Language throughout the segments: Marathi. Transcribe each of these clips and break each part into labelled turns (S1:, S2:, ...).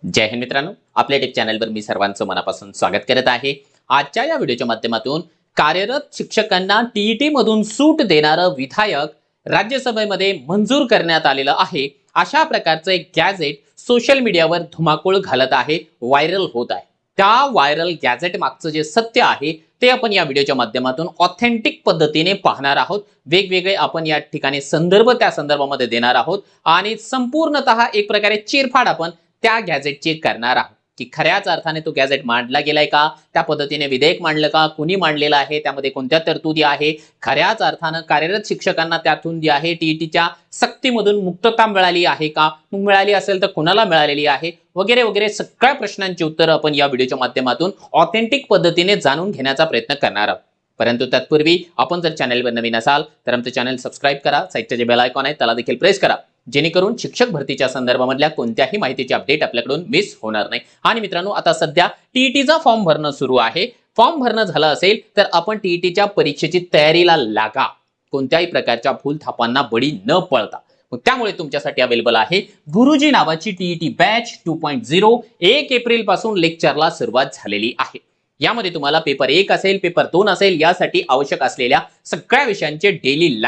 S1: जय हिंद मित्रांनो, आपल्या टेक चॅनलवर मी सर्वांचं मनापासून स्वागत करत आहे। आजच्या या व्हिडिओच्या माध्यमातून कार्यरत शिक्षकांना टीईटी मधून सूट देणारं विधायक राज्यसभेमध्ये मंजूर करण्यात आलेलं आहे। अशा प्रकारचं एक गॅझेट सोशल मीडियावर धुमाकूळ घालत आहे, व्हायरल होत आहे। त्या व्हायरल गॅझेट मागचं जे सत्य आहे ते आपण या व्हिडिओच्या माध्यमातून ऑथेंटिक पद्धतीने पाहणार आहोत। वेगवेगळे आपण या ठिकाणी संदर्भ त्या संदर्भामध्ये देणार आहोत आणि संपूर्णतः एक प्रकारे चिरफाड आपण त्या गॅझेटची करणार आहोत की खऱ्याच अर्थाने तो गॅझेट मांडला गेलाय का, त्या पद्धतीने विधेयक मांडलं का, कुणी मांडलेलं आहे, त्यामध्ये कोणत्या तरतुदी आहे, खऱ्याच अर्थानं कार्यरत शिक्षकांना त्यातून जी आहे टीईटीच्या सक्तीमधून मुक्तता मिळाली आहे का, मिळाली असेल तर कोणाला मिळालेली आहे, वगैरे वगैरे सगळ्या प्रश्नांची उत्तरं आपण या व्हिडिओच्या माध्यमातून ऑथेंटिक पद्धतीने जाणून घेण्याचा प्रयत्न करणार आहोत। परंतु तत्पूर्वी आपण जर चॅनलवर नवीन असाल तर आमचं चॅनल सबस्क्राइब करा, साईडचे जे बेल आयकॉन आहे त्याला देखील प्रेस करा, जेणेकरून शिक्षक भरतीच्या संदर्भामधल्या कोणत्याही माहितीची अपडेट आपल्याकडून मिस होणार नाही। आणि मित्रांनो, आता सध्या टीईटीचा फॉर्म भरणं सुरू आहे। फॉर्म भरणं झालं असेल तर आपण टीईटीच्या परीक्षेची तयारीला लागा, कोणत्याही प्रकारच्या भूलथापांना बळी न पडता। त्यामुळे तुमच्यासाठी अवेलेबल आहे गुरुजी नावाची टीईटी बॅच 2.0। 1 एप्रिल पासून लेक्चरला सुरुवात झालेली आहे। यामध्ये तुम्हाला पेपर 1 असेल, पेपर 2 असेल, यासाठी आवश्यक असलेल्या सगळ्या विषयांचे डेली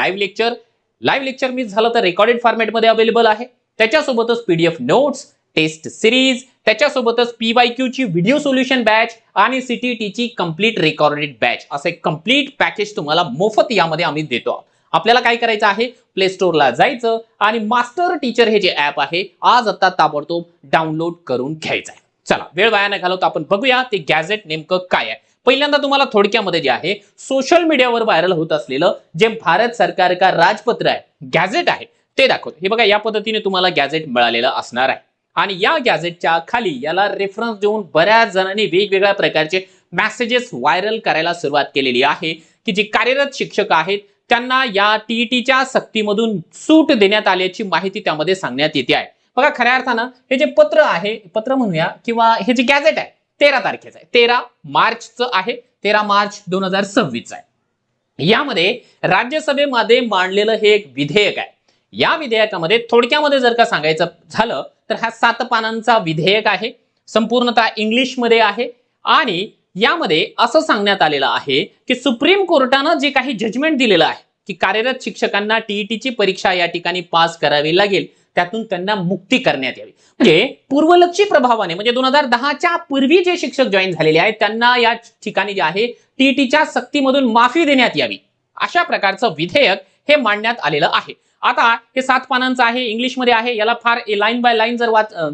S1: लाईव्ह लेक्चर मिस झालं तर रेकॉर्डेड फॉर्मॅटमध्ये अवेलेबल आहे। त्याच्यासोबतच पीडीएफ नोट्स, टेस्ट सिरीज, त्याच्यासोबतच पीवायक्यू ची व्हिडिओ सोल्युशन बॅच आणि सीटीईटीची कंप्लीट रेकॉर्डेड बॅच, असे कंप्लीट पॅकेज तुम्हाला मोफत यामध्ये आम्ही देतो। आपल्याला काय करायचं आहे, प्ले स्टोअरला जायचं आणि मास्टर टीचर हे जे ॲप आहे आज आता ताबडतोब डाउनलोड करून घ्यायचं आहे। चला वेळ वाया न घालवता आपण बघूया ते गॅझेट नेमकं काय आहे। पहिल्यांदा तुम्हाला थोडक्यामध्ये जे आहे सोशल मीडियावर व्हायरल होत असलेलं जे भारत सरकार का राजपत्र आहे, गॅझेट आहे, ते दाखवतो। हे बघा, या पद्धतीने तुम्हाला गॅझेट मिळालेलं असणार आहे आणि या गॅझेटच्या खाली याला रेफरन्स देऊन बऱ्याच जणांनी वेगवेगळ्या प्रकारचे मेसेजेस व्हायरल करायला सुरुवात केलेली आहे की जे कार्यरत शिक्षक आहेत त्यांना या टीईटीच्या सक्तीमधून सूट देण्यात आल्याची माहिती त्यामध्ये सांगण्यात येते आहे। बघा, खऱ्या अर्थानं हे जे पत्र आहे, पत्र म्हणूया किंवा हे जे गॅझेट आहे 13 तारखेचं आहे, 13 मार्चचं आहे, 13 मार्च 2026 आहे। यामध्ये राज्यसभेमध्ये मांडलेलं हे एक विधेयक आहे। या विधेयकामध्ये थोडक्यामध्ये जर का सांगायचं झालं तर हा 7 पानांचा विधेयक आहे, संपूर्णतः इंग्लिशमध्ये आहे आणि यामध्ये असं सांगण्यात आलेलं आहे की सुप्रीम कोर्टानं जे काही जजमेंट दिलेलं आहे की कार्यरत शिक्षकांना टीईटीची परीक्षा या ठिकाणी पास करावी लागेल, त्यातून त्यांना मुक्ती करण्यात यावी। म्हणजे पूर्वलक्षी प्रभावाने, म्हणजे 2010च्या पूर्वी जे शिक्षक जॉईन झालेले आहेत त्यांना या ठिकाणी जे आहे टीईटीच्या सक्तीमधून माफी देण्यात यावी, अशा प्रकारचं विधेयक हे मांडण्यात आलेलं आहे। आता हे 7 पानांचं आहे, इंग्लिशमध्ये आहे, याला फार लाईन बाय लाईन जर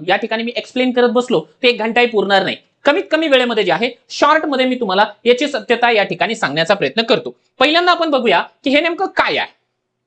S1: या ठिकाणी मी एक्सप्लेन करत बसलो तर 1 घंटाही पुरणार नाही। कमीत कमी वेळेमध्ये जे आहे शॉर्ट मध्ये मी तुम्हाला याची सत्यता या ठिकाणी सांगण्याचा प्रयत्न करतो। पहिल्यांदा आपण बघूया की हे नेमकं काय आहे।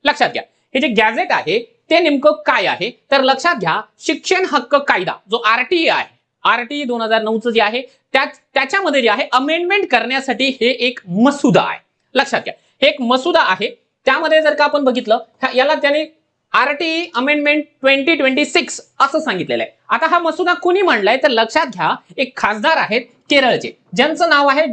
S1: लक्षात घ्या, हे जे गॅझेट आहे ते नेमकं काय आहे, तर लक्षात घ्या, शिक्षण हक्क कायदा जो आरटीई आहे, आरटीई 2009 जे आहे त्याच्यामध्ये जे आहे अमेंडमेंट करण्यासाठी हे एक मसुदा आहे। लक्षात घ्या, हे एक मसुदा आहे। त्यामध्ये जर का आपण बघितलं, याला त्याने आरटीई अमेंडमेंट 2026 असं सांगितलेलं आहे। आता हा मसुदा कोणी मांडलाय तर लक्षात घ्या, एक खासदार आहेत केरळचे, ज्यांचं नाव आहे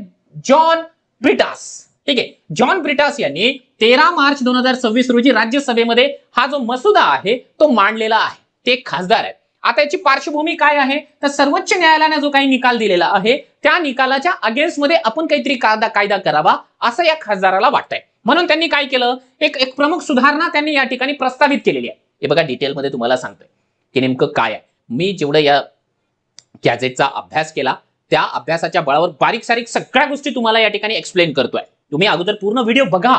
S1: जॉन ब्रिटास। ठीक आहे, जॉन ब्रिटास यांनी 13 मार्च 2026 रोजी राज्यसभेमध्ये हा जो मसुदा आहे तो मांडलेला आहे। ते खासदार आहेत। आता याची पार्श्वभूमी काय आहे तर सर्वोच्च न्यायालयाने जो काही निकाल दिलेला आहे त्या निकालाच्या अगेन्स्ट मध्ये आपण काहीतरी कायदा करावा असं या खासदाराला वाटतंय। म्हणून त्यांनी काय केलं, एक प्रमुख सुधारणा त्यांनी या ठिकाणी प्रस्तावित केलेली आहे। हे बघा, डिटेलमध्ये तुम्हाला सांगतोय की नेमकं काय आहे। मी जेवढं या गॅझेटचा अभ्यास केला त्या अभ्यासाच्या बळावर बारीक सारीक सगळ्या गोष्टी तुम्हाला या ठिकाणी एक्सप्लेन करतोय। तुम्ही अगोदर पूर्ण व्हिडिओ बघा,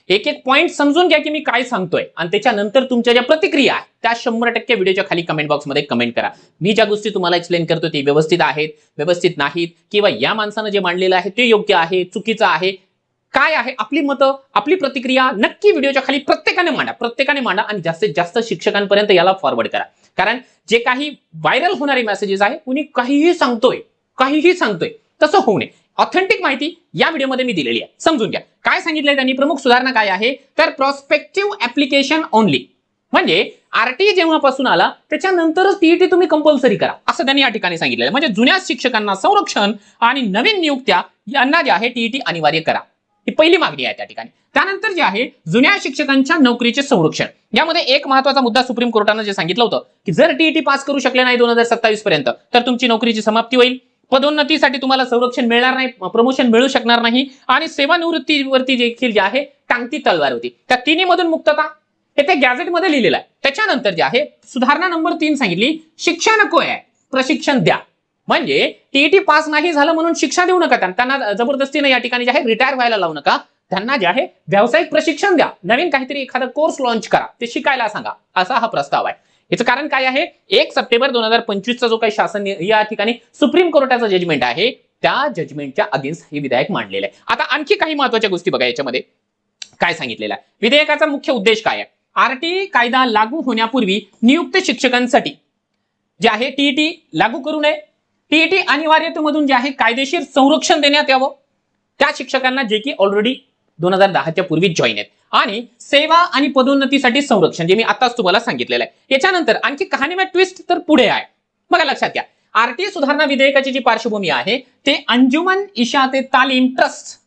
S1: एक एक पॉइंट समजून घ्या की मी काय सांगतोय आणि त्याच्यानंतर तुमच्या ज्या प्रतिक्रिया आहेत त्या 100% व्हिडिओच्या खाली कमेंट बॉक्समध्ये कमेंट करा। मी ज्या गोष्टी तुम्हाला एक्सप्लेन करतो ते व्यवस्थित आहेत, व्यवस्थित नाहीत, किंवा या माणसानं जे मांडलेलं आहे ते योग्य आहे, चुकीचं आहे, काय आहे, आपली मतं, आपली प्रतिक्रिया नक्की व्हिडिओच्या खाली प्रत्येकाने मांडा आणि जास्तीत जास्त शिक्षकांपर्यंत याला फॉरवर्ड करा। कारण जे काही व्हायरल होणारे मेसेजेस आहे, कुणी काहीही सांगतोय तसं होऊ नये। ऑथेंटिक माहिती या व्हिडिओमध्ये मी दिलेली आहे, समजून घ्या। काय सांगितलंय त्यांनी, प्रमुख सुधारणा काय आहे तर प्रॉस्पेक्टिव्ह ऍप्लिकेशन ओनली, म्हणजे आरटीई जेव्हापासून आला त्याच्यानंतरच टीईटी तुम्ही कंपल्सरी करा असं त्यांनी या ठिकाणी सांगितलेलं आहे। म्हणजे जुन्या शिक्षकांना संरक्षण आणि नवीन नियुक्त्या यांना जे आहे टीईटी अनिवार्य करा। ही पहिली मागणी आहे त्या ठिकाणी. त्यानंतर जे आहे जुन्या शिक्षकांच्या नोकरीचे संरक्षण, यामध्ये एक महत्वाचा मुद्दा सुप्रीम कोर्टानं जे सांगितलं होतं की जर टीईटी पास करू शकले नाही 2027 पर्यंत तर तुमची नोकरीची समाप्ती होईल, पदोन्नतीसाठी तुम्हाला संरक्षण मिळणार नाही, प्रमोशन मिळू शकणार नाही आणि सेवानिवृत्तीवरती देखील जे आहे टांगती तलवार होती. त्या तिन्ही मधून मुक्तता हे ते गॅझेटमध्ये लिहिलेलं आहे. त्याच्यानंतर जे आहे सुधारणा नंबर 3 सांगितली, शिक्षा नको आहे, प्रशिक्षण द्या. म्हणजे टीईटी पास नाही झालं म्हणून शिक्षा देऊ नका, त्यांना जबरदस्तीने या ठिकाणी जे आहे रिटायर व्हायला लावू नका, त्यांना जे आहे व्यावसायिक प्रशिक्षण द्या, नवीन काहीतरी एखादा कोर्स लॉन्च करा, ते शिकायला सांगा, असा हा प्रस्ताव आहे. याचं कारण काय आहे, 1 सप्टेंबर 2025 चा जो काही शासन या ठिकाणी सुप्रीम कोर्टाचा जजमेंट आहे त्या जजमेंटच्या अगेन्स्ट हे विधेयक मांडलेलं आहे. आता आणखी काही महत्वाच्या गोष्टी बघा, याच्यामध्ये काय सांगितलेलं आहे, विधेयकाचा मुख्य उद्देश काय आहे. आरटीई कायदा लागू होण्यापूर्वी नियुक्त शिक्षकांसाठी जे आहे टीईटी लागू करू नये, टीईटी अनिवार्यतेमधून जे आहे कायदेशीर संरक्षण देण्यात यावं त्या शिक्षकांना जे की ऑलरेडी 2010च्या पूर्वी जॉईन आहेत, आणि सेवा आणि पदोन्नतीसाठी संरक्षण जे मी आताच तुम्हाला सांगितलेलं आहे. याच्यानंतर आणखी कहाणीमध्ये ट्विस्ट तर पुढे आहे बघा, लक्षात घ्या. आरटीई सुधारणा विधेयकाची जी पार्श्वभूमी आहे ते अंजुमन इशाते तालीम trust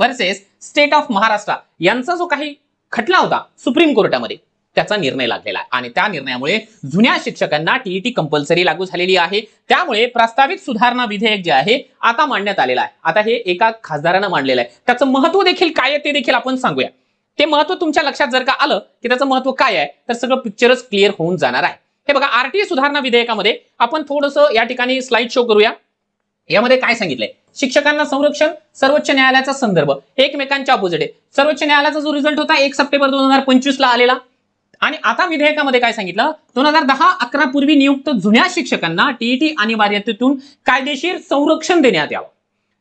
S1: versus state of Maharashtra यांचा जो काही खटला होता सुप्रीम कोर्टामध्ये त्याचा निर्णय लागलेला आहे, आणि त्या निर्णयामुळे जुन्या शिक्षकांना टीईटी कंपल्सरी लागू झालेली आहे. त्यामुळे प्रस्तावित सुधारणा विधेयक जे आहे आता मांडण्यात आलेलं आहे. आता हे एका खासदारानं मांडलेलं आहे, त्याचं महत्व देखील काय आहे ते देखील आपण सांगूया. ते महत्व तुमच्या लक्षात जर का आलं की त्याचं महत्व काय आहे तर सगळं पिक्चरच क्लिअर होऊन जाणार आहे. हे बघा, आरटीई सुधारणा विधेयकामध्ये आपण थोडंसं या ठिकाणी स्लाइड शो करूया. यामध्ये काय सांगितलंय, शिक्षकांना संरक्षण, सर्वोच्च न्यायालयाचा संदर्भ एकमेकांच्या अपोजिट आहे. सर्वोच्च न्यायालयाचा जो रिझल्ट होता 1 सप्टेंबर 2025 ला आलेला, आणि आता विधेयकामध्ये काय सांगितलं, 2010-11 पूर्वी नियुक्त जुन्या शिक्षकांना टीईटी अनिवार्यतेतून कायदेशीर संरक्षण देण्यात यावं.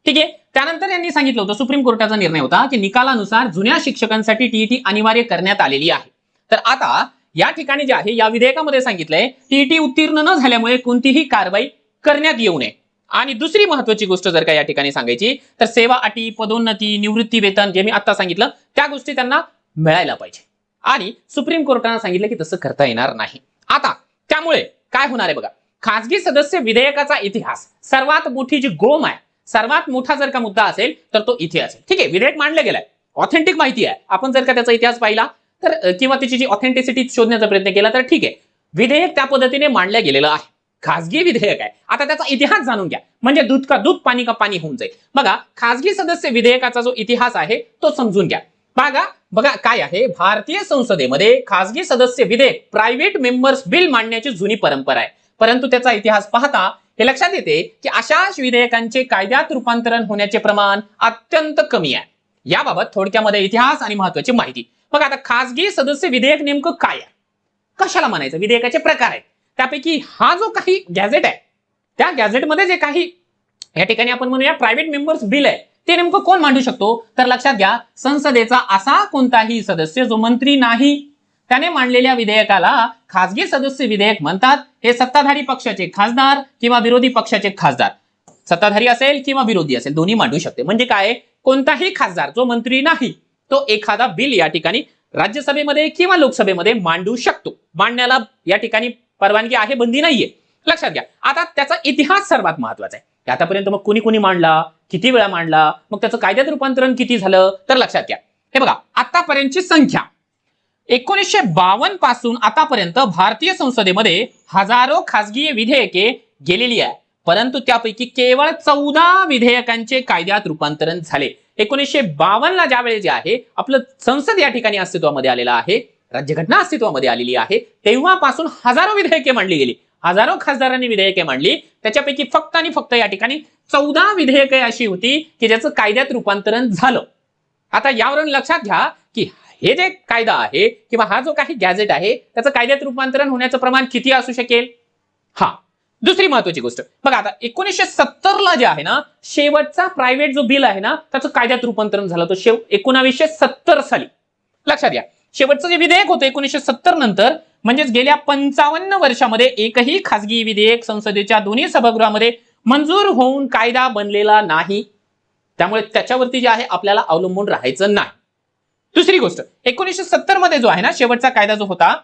S1: ठीक आहे. त्यानंतर यांनी सांगितलं होतं, सुप्रीम कोर्टाचा निर्णय होता की निकालानुसार जुन्या शिक्षकांसाठी टीईटी अनिवार्य करण्यात आलेली आहे. तर आता या ठिकाणी जे आहे या विधेयकामध्ये सांगितलंय टीईटी उत्तीर्ण न झाल्यामुळे कोणतीही कारवाई करण्यात येऊ नये. आणि दुसरी महत्वाची गोष्ट जर का या ठिकाणी सांगायची तर सेवा अटी, पदोन्नती, निवृत्ती वेतन जे मी आता सांगितलं त्या गोष्टी त्यांना मिळायला पाहिजे, आणि सुप्रीम कोर्टाने सांगितलं की तसं करता येणार नाही. आता त्यामुळे काय होणार आहे बघा, खासगी सदस्य विधेयकाचा इतिहास सर्वात मोठी जी गोम आहे, सर्वात मोठा जर का मुद्दा असेल तर तो इथे असेल. ठीक आहे, विधेयक मांडलं गेलंय, ऑथेंटिक माहिती आहे, आपण जर का त्याचा इतिहास पाहिला तर किंवा त्याची जी ऑथेंटिसिटी शोधण्याचा प्रयत्न केला तर ठीक आहे, विधेयक त्या पद्धतीने मांडलं गेलेलं आहे. खासगी विधेयक आहे, आता त्याचा इतिहास जाणून घ्या, म्हणजे दूध का दूध पाणी का पाणी होऊन जाईल. बघा, खासगी सदस्य विधेयकाचा जो इतिहास आहे तो समजून घ्या. बघा काय आहे, भारतीय संसदेमध्ये खासगी सदस्य विधेयक प्रायव्हेट मेंबर्स बिल मांडण्याची जुनी परंपरा आहे, परंतु त्याचा इतिहास पाहता हे लक्षात येते की अशा विधेयकांचे कायद्यात रूपांतरण होण्याचे प्रमाण अत्यंत कमी आहे. याबाबत थोडक्यामध्ये इतिहास आणि महत्वाची माहिती बघा. आता खासगी सदस्य विधेयक नेमकं काय आहे, कशाला म्हणायचं, विधेयकाचे प्रकार आहेत, त्यापैकी हा जो काही गॅझेट आहे त्या गॅझेटमध्ये जे काही या ठिकाणी आपण म्हणूया प्रायव्हेट मेंबर्स बिल आहे ते नेमकं कोण मांडू शकतो, तर लक्षात घ्या, संसदेचा असा कोणताही सदस्य जो मंत्री नाही त्याने मांडलेल्या विधेयकाला खासगी सदस्य विधेयक म्हणतात. हे सत्ताधारी पक्षाचे खासदार किंवा विरोधी पक्षाचे खासदार, सत्ताधारी असेल किंवा विरोधी असेल दोन्ही मांडू शकते. म्हणजे काय, कोणताही खासदार जो मंत्री नाही तो एखादा बिल या ठिकाणी राज्यसभेमध्ये किंवा लोकसभेमध्ये मांडू शकतो. मांडण्याला या ठिकाणी परवानगी आहे, बंदी नाहीये, लक्षात घ्या. आता त्याचा इतिहास सर्वात महत्वाचा आहे. आतापर्यंत मग कोणी कोणी मांडला, किती वेळा मांडला, मग त्याचं कायद्यात रूपांतरण किती झालं, तर लक्षात घ्या. हे बघा, आतापर्यंतची संख्या 1952 पासून आतापर्यंत भारतीय संसदेमध्ये हजारो खासगी विधेयके गेलेली आहे, परंतु त्यापैकी केवळ 14 विधेयकांचे कायद्यात रूपांतरण झाले. 1952 ला ज्यावेळेस जे आहे आपलं संसद या ठिकाणी अस्तित्वामध्ये आलेला आहे, राज्यघटना अस्तित्वामध्ये आलेली आहे, तेव्हापासून हजारो विधेयके मांडली गेली, हजारो खासदारांनी विधेयके मांडली. त्याच्यापैकी फक्त आणि फक्त या ठिकाणी 14 विधेयके अशी होती की ज्याचं कायद्यात रूपांतरण झालं. आता यावरून लक्षात घ्या की हे जे कायदा आहे किंवा हा जो काही गॅझेट आहे त्याचं कायद्यात रूपांतरण होण्याचं प्रमाण किती असू शकेल. हा दुसरी महत्वाची गोष्ट बघा, आता 1970 ला जे आहे ना शेवटचा प्रायव्हेट जो बिल आहे ना त्याचं कायद्यात रूपांतरण झालं तो 1970 साली. लक्षात घ्या, शेवटचं जे विधेयक होतं 1970 नंतर, म्हणजेच गेल्या 55 वर्षामध्ये एकही खासगी विधेयक संसदेच्या दोन्ही सभागृहामध्ये मंजूर होऊन कायदा बनलेला नाही. त्यामुळे त्याच्यावरती जे आहे आपल्याला अवलंबून राहायचं नाही. दुसरी गोष्ट, 1970 मध्ये जो आहे ना शेवटचा कायदा जो होता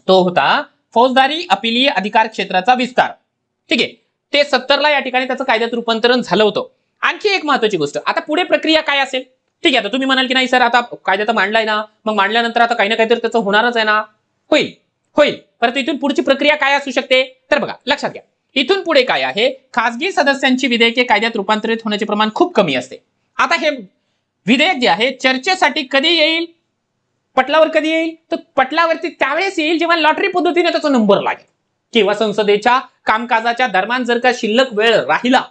S1: तो होता फौजदारी अपिलीय अधिकार क्षेत्राचा विस्तार. ठीक आहे, ते 70 ला या ठिकाणी त्याचं कायद्यात रूपांतरण झालं होतं. आणखी एक महत्वाची गोष्ट, आता पुढे प्रक्रिया काय असेल ठीक आहे, आता तुम्ही म्हणाल की नाही सर आता कायदा तर मांडलाय ना, मग मांडल्यानंतर आता काही ना काहीतरी त्याचं होणारच आहे ना. होईल होईल, परंतु इथून पुढची प्रक्रिया काय असू शकते तर बघा लक्षात घ्या. इथून पुढे काय आहे, खासगी सदस्यांची विधेयके कायद्यात रूपांतरित होण्याचे प्रमाण खूप कमी असते. आता हे विधेयक जे आहे चर्चेसाठी कधी येईल, पटलावर कधी येईल, तर पटलावरती त्यावेळेस येईल जेव्हा लॉटरी पद्धतीने त्याचा नंबर लागेल किंवा संसदेच्या कामकाजाच्या दरम्यान जर का शिल्लक वेळ राहिला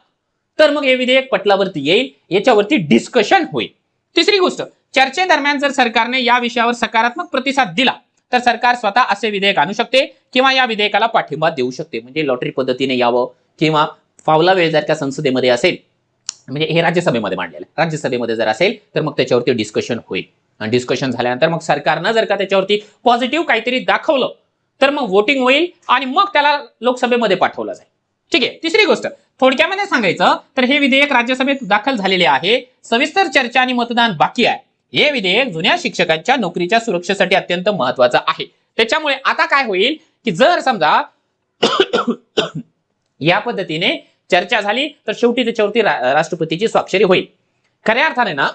S1: तर मग हे विधेयक पटलावरती येईल, याच्यावरती डिस्कशन होईल. तिसरी गोष्ट, चर्चेदरम्यान जर सरकारने या विषयावर सकारात्मक प्रतिसाद दिला तर सरकार स्वतः असे विधेयक आणू शकते किंवा या विधेयकाला पाठिंबा देऊ शकते. म्हणजे लॉटरी पद्धतीने यावं किंवा फावला वेळ जर का संसदेमध्ये असेल, म्हणजे हे राज्यसभेमध्ये मांडलेलं, राज्यसभेमध्ये जर असेल तर मग त्याच्यावरती डिस्कशन होईल. आणि डिस्कशन झाल्यानंतर मग सरकारनं जर का त्याच्यावरती पॉझिटिव्ह काहीतरी दाखवलं तर मग वोटिंग होईल आणि मग त्याला लोकसभेमध्ये पाठवलं जाईल. ठीक आहे. तिसरी गोष्ट, थोडक्यामध्ये सांगायचं तर हे विधेयक राज्यसभेत दाखल झालेले आहे. सविस्तर चर्चा आणि मतदान बाकी आहे. हे विधेयक जुन्या शिक्षकांच्या नोकरीच्या सुरक्षेसाठी अत्यंत महत्वाचं आहे. त्याच्यामुळे आता काय होईल की जर समजा या पद्धतीने चर्चा झाली तर शेवटी त्याच्यावरती राष्ट्रपतीची स्वाक्षरी होईल. खऱ्या अर्थाने ना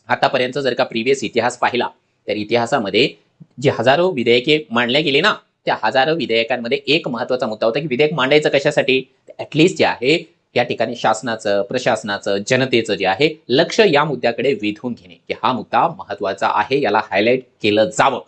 S1: आतापर्यंत जर का प्रिव्हियस इतिहास पाहिला तर इतिहासामध्ये जे हजारो विधेयके मांडले गेले ना, त्या हजारो विधेयकांमध्ये एक महत्वाचा मुद्दा होता की विधेयक मांडायचं कशासाठी, ऍटलिस्ट जे आहे या ठिकाणी शासनाचं, प्रशासनाचं, जनतेचं जे आहे लक्ष या मुद्द्याकडे वेधून घेणे, की हा मुद्दा महत्वाचा आहे, याला हायलाइट केलं जावं,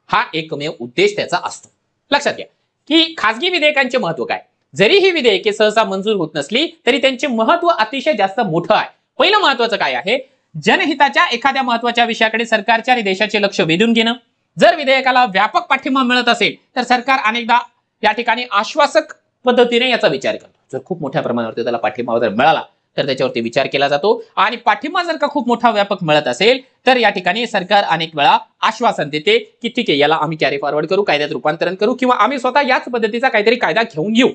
S1: हा एकमेव उद्देश त्याचा असतो. लक्षात घ्या की खासगी विधेयकांचे महत्व काय. जरी ही विधेयके सहसा मंजूर होत नसली तरी त्यांचे महत्व अतिशय जास्त मोठं आहे. पहिलं महत्वाचं काय आहे, जनहिताच्या एखाद्या महत्वाच्या विषयाकडे सरकारच्या आणि देशाचे लक्ष वेधून घेणं. जर विधेयकाला व्यापक पाठिंबा मिळत असेल तर सरकार अनेकदा या ठिकाणी आश्वासक पद्धतीने याचा विचार करतो. जर खूप मोठ्या प्रमाणावरती त्याला पाठिंबा जर मिळाला तर त्याच्यावरती विचार केला जातो. आणि पाठिंबा जर का खूप मोठा व्यापक मिळत असेल तर या ठिकाणी सरकार अनेक वेळा आश्वासन देते की ठीक आहे, याला आम्ही कॅरी फॉरवर्ड करू, कायद्यात रूपांतरण करू किंवा आम्ही स्वतः याच पद्धतीचा काहीतरी कायदा घेऊन येऊ.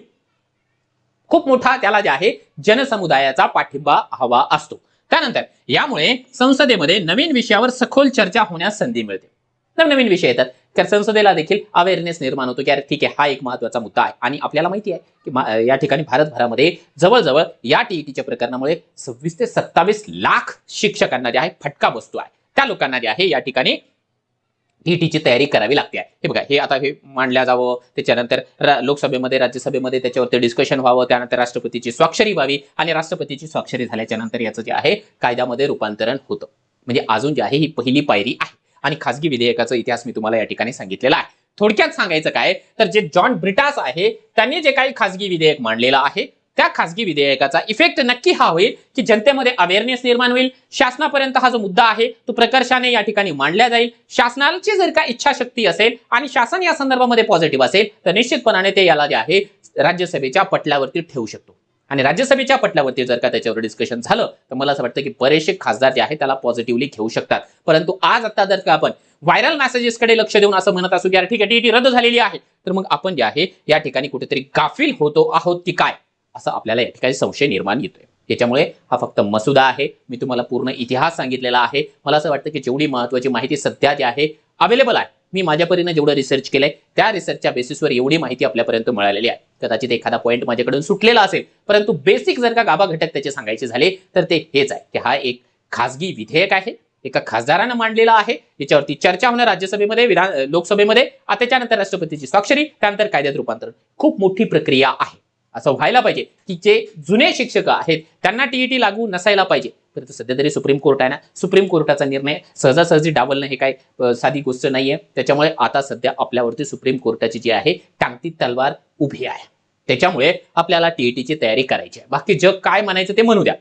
S1: खूप मोठा त्याला जे आहे जनसमुदायाचा पाठिंबा हवा असतो. त्यानंतर यामुळे संसदेमध्ये नवीन विषयावर सखोल चर्चा होण्यास संधी मिळते. नवनवीन विषय येतात तर संसदेला देखील अवेअरनेस निर्माण होतो की अरे ठीक आहे, हा एक महत्वाचा मुद्दा आहे. आणि आपल्याला माहिती आहे की या ठिकाणी भारतभरामध्ये जवळजवळ या टीईटीच्या प्रकरणामुळे 26 ते 27 लाख शिक्षकांना जे आहे फटका बसतो आहे. त्या लोकांना जे आहे या ठिकाणी टीईटीची तयारी करावी लागते आहे. हे बघा, हे आता हे मांडल्या जावं, त्याच्यानंतर लोकसभेमध्ये, राज्यसभेमध्ये त्याच्यावरती डिस्कशन व्हावं, त्यानंतर राष्ट्रपतीची स्वाक्षरी व्हावी आणि राष्ट्रपतीची स्वाक्षरी झाल्याच्या नंतर याचं जे आहे कायद्यामध्ये रूपांतरण होतं. म्हणजे अजून जे आहे ही पहिली पायरी आहे. आणि खासगी विधेयकाचा इतिहास मी तुम्हाला या ठिकाणी सांगितलेला आहे. थोडक्यात सांगायचं काय तर जे जॉन ब्रिटास आहे त्यांनी जे काही खासगी विधेयक मांडलेलं आहे त्या खासगी विधेयकाचा इफेक्ट नक्की हा होईल की जनतेमध्ये अवेअरनेस निर्माण होईल. शासनापर्यंत हा जो मुद्दा आहे तो प्रकर्षाने या ठिकाणी मांडला जाईल. शासनाची जर का इच्छाशक्ती असेल आणि शासन या संदर्भामध्ये पॉझिटिव्ह असेल तर निश्चितपणाने ते याला जे आहे राज्यसभेच्या पटलावरती ठेवू शकतो. आणि राज्यसभेच्या पटलावरती जर का त्याच्यावर डिस्कशन झालं तर मला असं वाटतं की बरेचसे खासदार जे आहे त्याला पॉझिटिव्हली घेऊ शकतात. परंतु आज आता जर का आपण व्हायरल मेसेजेसकडे लक्ष देऊन असं म्हणत असू की यार ठीक आहे, टीईटी रद्द झालेली आहे, तर मग आपण जे आहे या ठिकाणी कुठेतरी गाफील होतो आहोत की काय, असं आपल्याला या ठिकाणी संशय निर्माण येतोय. त्याच्यामुळे हा फक्त मसुदा आहे. मी तुम्हाला पूर्ण इतिहास सांगितलेला आहे. मला असं वाटतं की जेवढी महत्वाची माहिती सध्या जी आहे अवेलेबल आहे, मी माझ्या परीने जेवढं रिसर्च केलंय त्या रिसर्चच्या बेसिसवर एवढी माहिती आपल्यापर्यंत मिळालेली आहे. कदाचित एखादा पॉईंट माझ्याकडून सुटलेला असेल, परंतु बेसिक जर का गाभा घटक त्याचे सांगायचे झाले तर ते हेच आहे की हा एक खासगी विधेयक आहे, एका खासदारानं मांडलेला आहे, याच्यावरती चर्चा होणार राज्यसभेमध्ये, लोकसभेमध्ये, त्याच्यानंतर राष्ट्रपतीची स्वाक्षरी, त्यानंतर कायद्यात रूपांतरण. खूप मोठी प्रक्रिया आहे. असं व्हायला पाहिजे की जे जुने शिक्षक आहेत त्यांना टीईटी लागू नसायला पाहिजे. परंतु सध्या तरी सुप्रीम कोर्ट आहे ना, सुप्रीम कोर्टाचा निर्णय सहजासहजी डावलणं हे काय साधी गोष्ट नाहीये. त्याच्यामुळे आता सध्या आपल्यावरती सुप्रीम कोर्टाची जी आहे टांगती तलवार उभी आहे. त्याच्यामुळे आपल्याला टीईटीची तयारी करायची आहे. बाकी जग काय म्हणायचं ते म्हणू द्या,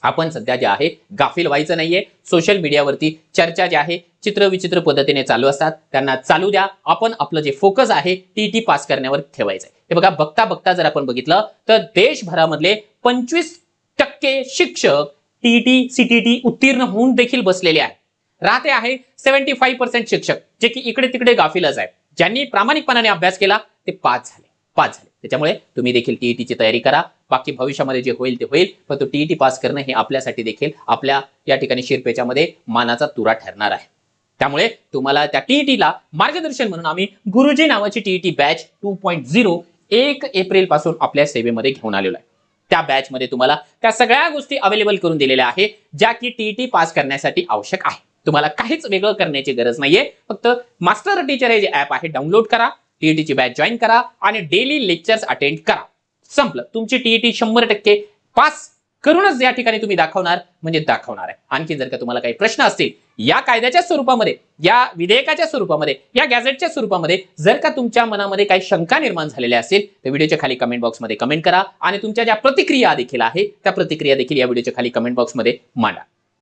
S1: आपण सध्या जे आहे गाफील व्हायचं नाहीये. सोशल मीडियावरती चर्चा जी आहे चित्रविचित्र पद्धतीने चालू असतात, त्यांना चालू द्या. आपण आपलं जे फोकस आहे टीईटी पास करण्यावर ठेवायचं आहे. हे बघा, बघता बघता जर आपण बघितलं तर देशभरामधले 25% शिक्षक टीईटी सीटीटी उत्तीर्ण होऊन देखील बसलेले आहेत. राहते आहे 75% शिक्षक जे की इकडे तिकडे गाफीलच आहेत. ज्यांनी प्रामाणिकपणाने अभ्यास केला ते पास झाले. त्याच्यामुळे तुम्ही देखील टीईटीची तयारी करा. बाकी भविष्यामध्ये जे होईल ते होईल, पण तो टीईटी पास करणं हे आपल्यासाठी देखील आपल्या या ठिकाणी शिरपेच्यामध्ये मानाचा तुरा ठरणार आहे. त्यामुळे तुम्हाला त्या टीईटीला मार्गदर्शन म्हणून आम्ही गुरुजी नावाची टीईटी बॅच 2.0 1 एप्रिल पासून आपल्या सेवेमध्ये घेऊन आलेलो आहे. त्या बॅचमध्ये तुम्हाला त्या सगळ्या गोष्टी अवेलेबल करून दिलेल्या आहे ज्या की टीईटी पास करण्यासाठी आवश्यक आहे. तुम्हाला काहीच वेगळं करण्याची गरज नाहीये. फक्त मास्टर टीचर हे जे ऍप आहे डाउनलोड करा, टीईटीची बॅच जॉईन करा आणि डेली लेक्चर्स अटेंड करा. संपलं. तुमची टीईटी 100% पास करूनच या ठिकाणी तुम्ही दाखवणार म्हणजे दाखवणार आहे. आणखी जर का तुम्हाला काही प्रश्न असतील या कायद्याच्या स्वरूपामध्ये, या विधेयकाच्या स्वरूपामध्ये, या गॅझेटच्या स्वरूपामध्ये जर का तुमच्या मनामध्ये काही शंका निर्माण झालेल्या असेल तर व्हिडिओच्या खाली कमेंट बॉक्समध्ये कमेंट करा आणि तुमच्या ज्या प्रतिक्रिया देखील आहे त्या प्रतिक्रिया देखील या व्हिडिओच्या खाली कमेंट बॉक्समध्ये मांडा.